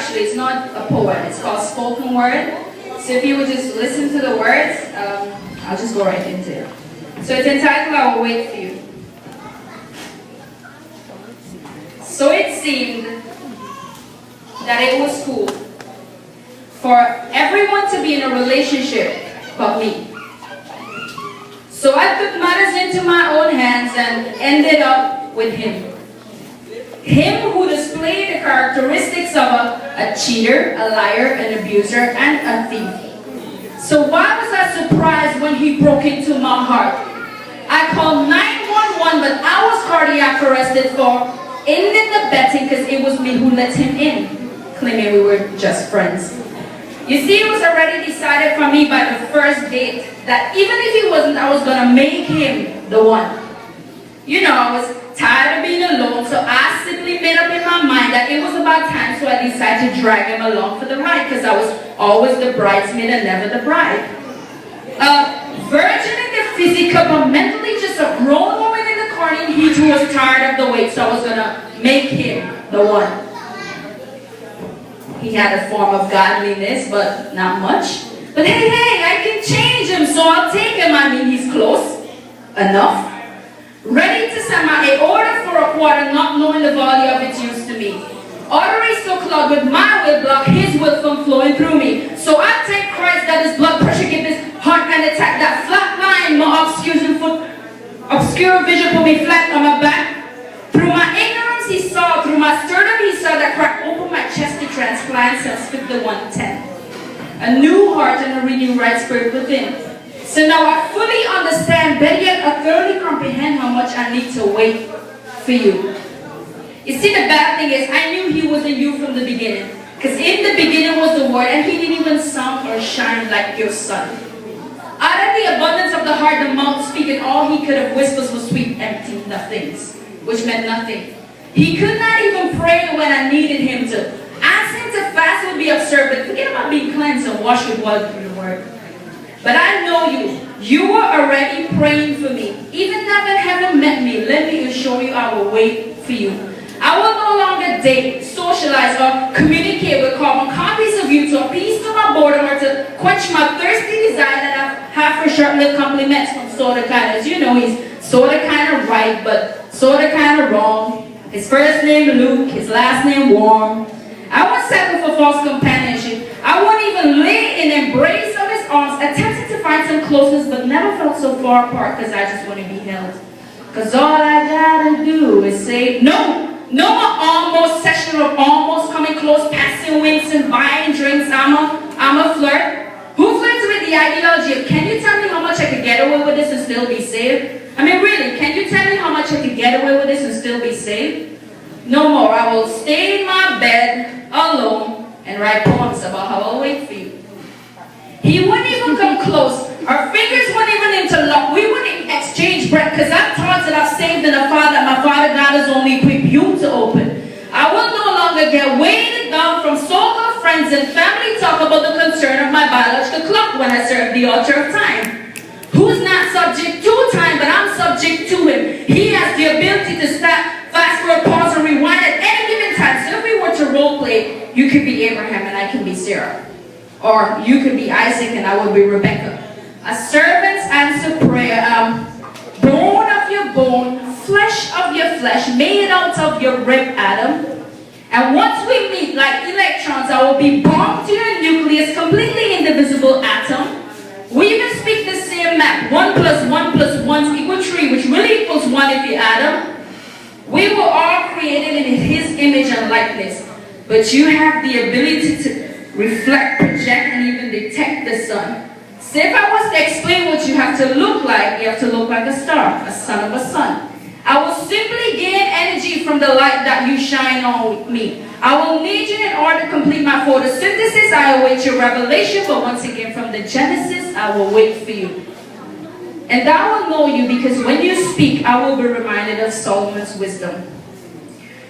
actually. It's not a poem. It's called Spoken Word. So if you would just listen to the words, I'll just go right into it. So it's entitled, I Will Wait For You. So it seemed that it was cool for everyone to be in a relationship but me. So I took matters into my own hands and ended up with him. Him who displayed the characteristics of a cheater, a liar, an abuser, and a thief. So why was I surprised when he broke into my heart? I called 911, but I was cardiac arrested for ending the betting because it was me who let him in, claiming we were just friends. You see, it was already decided for me by the first date that even if he wasn't, I was going to make him the one. You know, I was tired of being alone, so I simply made up in my mind that it was about time, so I decided to drag him along for the ride because I was always the bridesmaid and never the bride. Virgin in the physical, but mentally just a grown woman in the corner, and he too was tired of the wait, so I was going to make him the one. He had a form of godliness, but not much. But hey, I can change him, so I'll take him. I mean, he's close enough. Ready to send out an order for a quarter, not knowing the value of its use to me. Order is so clogged with my will block his will from flowing through me. So I thank Christ that his blood pressure gave his heart an attack. That flat line, my obscure vision put me flat on my back. Through my ignorance he saw, through my sternum he saw that crack open my chest to transplant and spit the 110. A new heart and a renewed right spirit within. So now I fully understand, better yet I thoroughly comprehend how much I need to wait for you. You see, the bad thing is I knew he wasn't you from the beginning. Because in the beginning was the word, and he didn't even sound or shine like your son. Out of the abundance of the heart, the mouth speaking, all he could have whispered was sweet, empty nothings, which meant nothing. He could not even pray when I needed him to. Asking to fast would be absurd, but forget about being cleansed and washed with water through the word. But I know you. You were already praying for me. Even now that haven't met me, let me assure you I will wait for you. I will no longer date, socialize, or communicate with carbon copies of you to appease to my boredom or to quench my thirsty desire that I have for short-lived compliments from sorta kind. As you know, he's sorta kind of right, but sorta kind of wrong. His first name Luke, his last name Warm. I won't settle for false companionship. I won't even lay in embrace of his arms, attempting to find some closeness, but never felt so far apart because I just want to be held. Because all I gotta do is say, no more almost session of almost coming close, passing winks and buying drinks. I'm a flirt. Who flirts with the ideology of, can you tell me how much I could get away with this and still be saved? I mean, really, can you tell me how much I could get away with this and still be saved? No more. I will stay in my bed alone and write poems about how I'll wait for you. He wouldn't even come close. Our fingers wouldn't even interlock. We wouldn't exchange breath because I'm thoughts that I've saved in the Father. My Father God has only equipped you to open. I will no longer get weighted down from so-called friends and family talk about the concern of my biological clock when I serve the altar of time. Who's not subject to time, but I'm subject to him. He has the ability to stop, fast forward, pause, and rewind at any given time. So if we were to role play, you could be Abraham and I can be Sarah. Or you could be Isaac and I would be Rebecca. A servant's answer prayer, bone of your bone, flesh of your flesh, made out of your rib, Adam. And once we meet like electrons, I will be bombed to your nucleus, completely indivisible atom. We even speak the same math, 1 + 1 + 1 = 3, which really equals 1 if you add them. We were all created in his image and likeness, but you have the ability to reflect, project, and even detect the sun. So if I was to explain what you have to look like, you have to look like a star, a son of a sun. I will simply gain energy from the light that you shine on me. I will need you in order to complete my photosynthesis. I await your revelation, but once again from the Genesis, I will wait for you. And I will know you because when you speak, I will be reminded of Solomon's wisdom.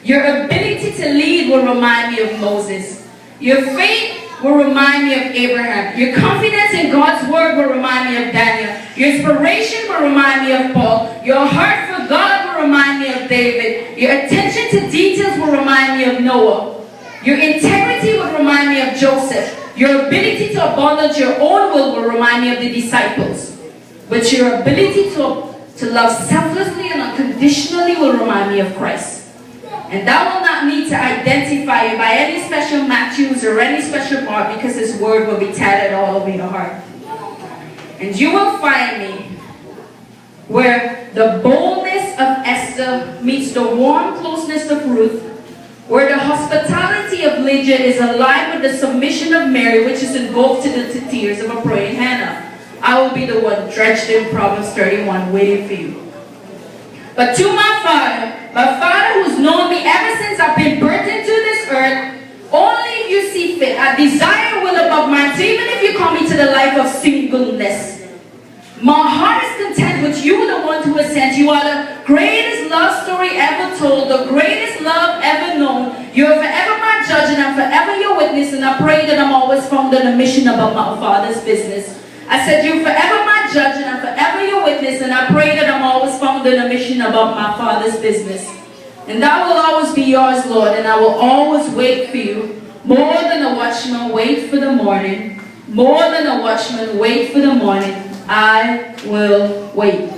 Your ability to lead will remind me of Moses. Your faith will remind me of Abraham. Your confidence in God's word will remind me of Daniel. Your inspiration will remind me of Paul. Your heart for God will remind me of David. Your attention to details will remind me of Noah. Your integrity authority would remind me of Joseph. Your ability to abandon your own will remind me of the disciples. But your ability to love selflessly and unconditionally will remind me of Christ. And that will not need to identify you by any special Matthews or any special mark, because His word will be tatted all over your heart. And you will find me where the boldness of Esther meets the warm closeness of Ruth, where the hospitality of Lydia is aligned with the submission of Mary, which is engulfed to the tears of a praying Hannah. I will be the one drenched in Proverbs 31 waiting for you. But to my Father who's known me ever since I've been birthed into this earth, only if you see fit, I desire will above mine. So even if you call me to the life of singleness, my heart is content with you, the one who has sent. You are the greatest love story ever told, the greatest love ever known. You are forever my judge and I'm forever your witness, and I pray that I'm always found on a mission about my Father's business. I said, you're forever my judge and I'm forever your witness, and I pray that I'm always found on a mission about my Father's business. And that will always be yours, Lord, and I will always wait for you. More than a watchman, wait for the morning. More than a watchman, wait for the morning. I will wait.